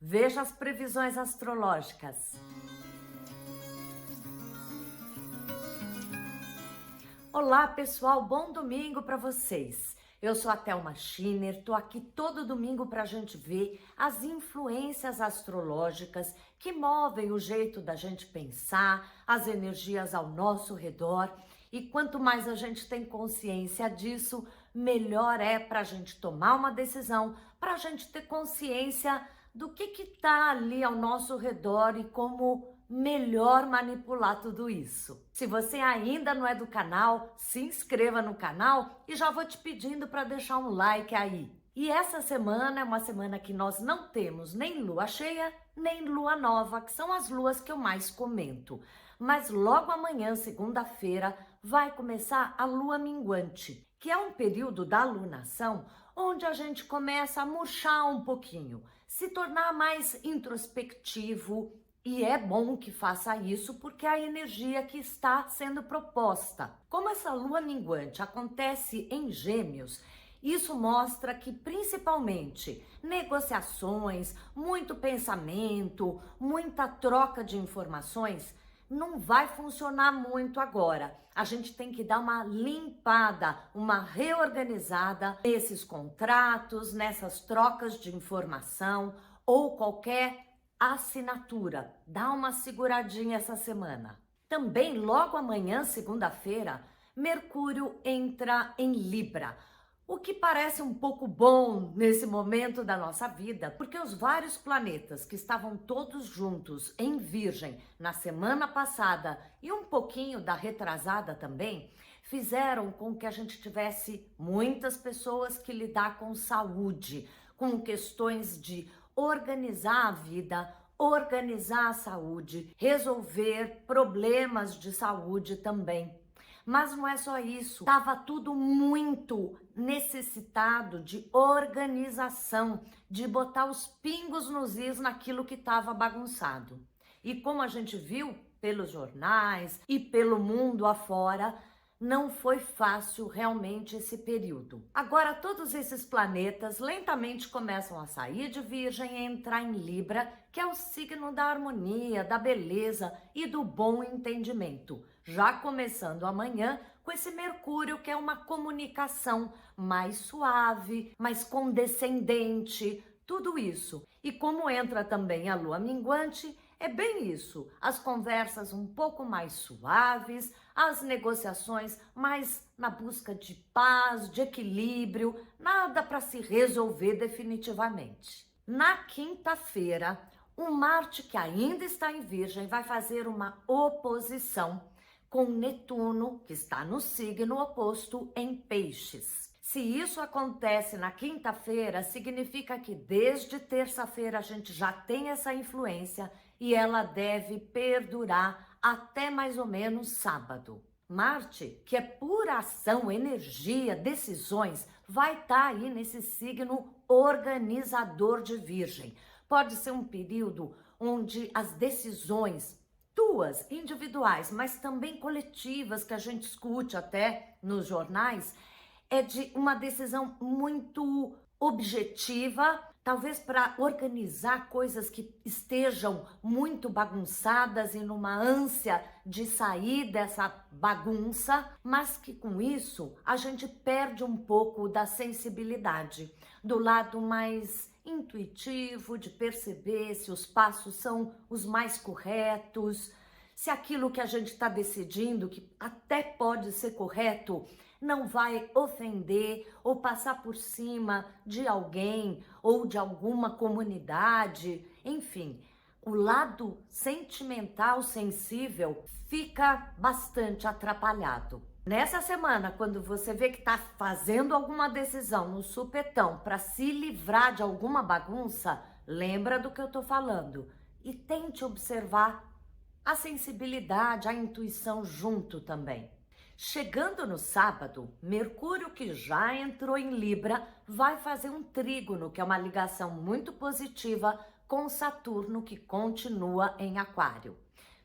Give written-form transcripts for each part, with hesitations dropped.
Veja as previsões astrológicas. Olá, pessoal, bom domingo para vocês. Eu sou a Thelma Schiner, tô aqui todo domingo para a gente ver as influências astrológicas que movem o jeito da gente pensar, as energias ao nosso redor. E quanto mais a gente tem consciência disso, melhor é para a gente tomar uma decisão, para a gente ter consciência do que está ali ao nosso redor e como melhor manipular tudo isso. Se você ainda não é do canal, se inscreva no canal e já vou te pedindo para deixar um like aí. E essa semana é uma semana que nós não temos nem lua cheia, nem lua nova, que são as luas que eu mais comento. Mas logo amanhã, segunda-feira, vai começar a lua minguante, que é um período da alunação onde a gente começa a murchar um pouquinho, se tornar mais introspectivo, e é bom que faça isso porque é a energia que está sendo proposta. Como essa lua minguante acontece em Gêmeos, isso mostra que principalmente negociações, muito pensamento, muita troca de informações não vai funcionar muito agora. A gente tem que dar uma limpada, uma reorganizada nesses contratos, nessas trocas de informação ou qualquer assinatura. Dá uma seguradinha essa semana. Também logo amanhã, segunda-feira, Mercúrio entra em Libra. O que parece um pouco bom nesse momento da nossa vida, porque os vários planetas que estavam todos juntos em Virgem na semana passada e um pouquinho da retrasada também, fizeram com que a gente tivesse muitas pessoas que lidar com saúde, com questões de organizar a vida, organizar a saúde, resolver problemas de saúde também. Mas não é só isso, estava tudo muito necessitado de organização, de botar os pingos nos is naquilo que estava bagunçado. E como a gente viu pelos jornais e pelo mundo afora, não foi fácil realmente esse período. Agora todos esses planetas lentamente começam a sair de Virgem e entrar em Libra, que é o signo da harmonia, da beleza e do bom entendimento. Já começando amanhã com esse Mercúrio, que é uma comunicação mais suave, mais condescendente, tudo isso. E como entra também a lua minguante, é bem isso, as conversas um pouco mais suaves, as negociações mais na busca de paz, de equilíbrio, nada para se resolver definitivamente. Na quinta-feira, o Marte, que ainda está em Virgem, vai fazer uma oposição com Netuno, que está no signo oposto em Peixes. Se isso acontece na quinta-feira, significa que desde terça-feira a gente já tem essa influência e ela deve perdurar até mais ou menos sábado. Marte, que é pura ação, energia, decisões, vai estar aí nesse signo organizador de Virgem. Pode ser um período onde as decisões tuas, individuais, mas também coletivas, que a gente escute até nos jornais, é de uma decisão muito objetiva, talvez para organizar coisas que estejam muito bagunçadas e numa ânsia de sair dessa bagunça, mas que com isso a gente perde um pouco da sensibilidade, do lado mais intuitivo, de perceber se os passos são os mais corretos, se aquilo que a gente está decidindo, que até pode ser correto, não vai ofender ou passar por cima de alguém ou de alguma comunidade. Enfim, o lado sentimental, sensível, fica bastante atrapalhado. Nessa semana, quando você vê que está fazendo alguma decisão no supetão para se livrar de alguma bagunça, lembra do que eu estou falando e tente observar a sensibilidade, a intuição junto também. Chegando no sábado, Mercúrio, que já entrou em Libra, vai fazer um trígono, que é uma ligação muito positiva com Saturno, que continua em Aquário.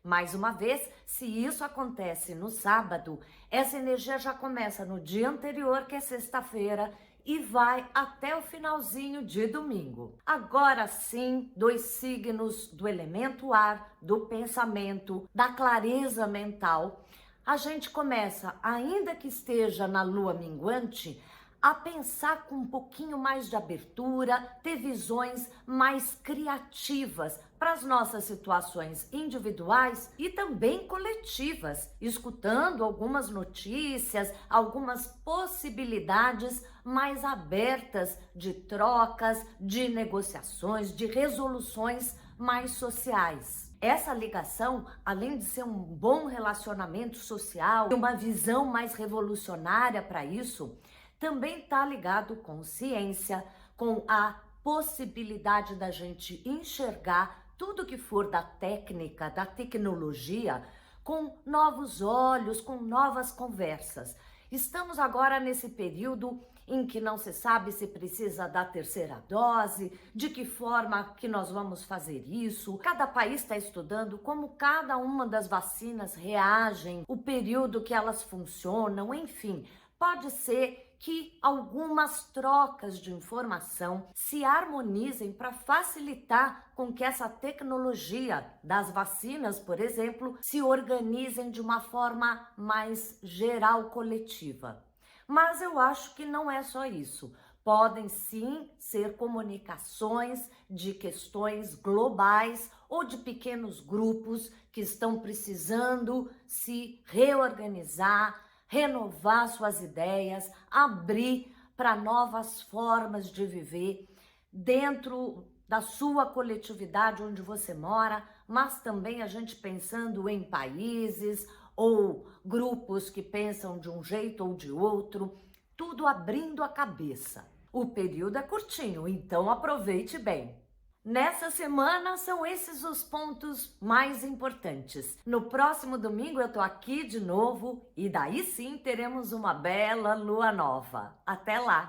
Mais uma vez, se isso acontece no sábado, essa energia já começa no dia anterior, que é sexta-feira, e vai até o finalzinho de domingo. Agora sim, 2 signos do elemento ar, do pensamento, da clareza mental. A gente começa, ainda que esteja na lua minguante, a pensar com um pouquinho mais de abertura, ter visões mais criativas para as nossas situações individuais e também coletivas, escutando algumas notícias, algumas possibilidades mais abertas de trocas, de negociações, de resoluções mais sociais. Essa ligação, além de ser um bom relacionamento social e uma visão mais revolucionária para isso, também está ligado com ciência, com a possibilidade da gente enxergar tudo que for da técnica, da tecnologia, com novos olhos, com novas conversas. Estamos agora nesse período em que não se sabe se precisa da terceira dose, de que forma que nós vamos fazer isso. Cada país está estudando como cada uma das vacinas reagem, o período que elas funcionam, enfim. Pode ser que algumas trocas de informação se harmonizem para facilitar com que essa tecnologia das vacinas, por exemplo, se organizem de uma forma mais geral, coletiva. Mas eu acho que não é só isso. Podem sim ser comunicações de questões globais ou de pequenos grupos que estão precisando se reorganizar, renovar suas ideias, abrir para novas formas de viver dentro da sua coletividade onde você mora, mas também a gente pensando em países ou grupos que pensam de um jeito ou de outro, tudo abrindo a cabeça. O período é curtinho, então aproveite bem. Nessa semana são esses os pontos mais importantes. No próximo domingo eu tô aqui de novo e daí sim teremos uma bela lua nova. Até lá!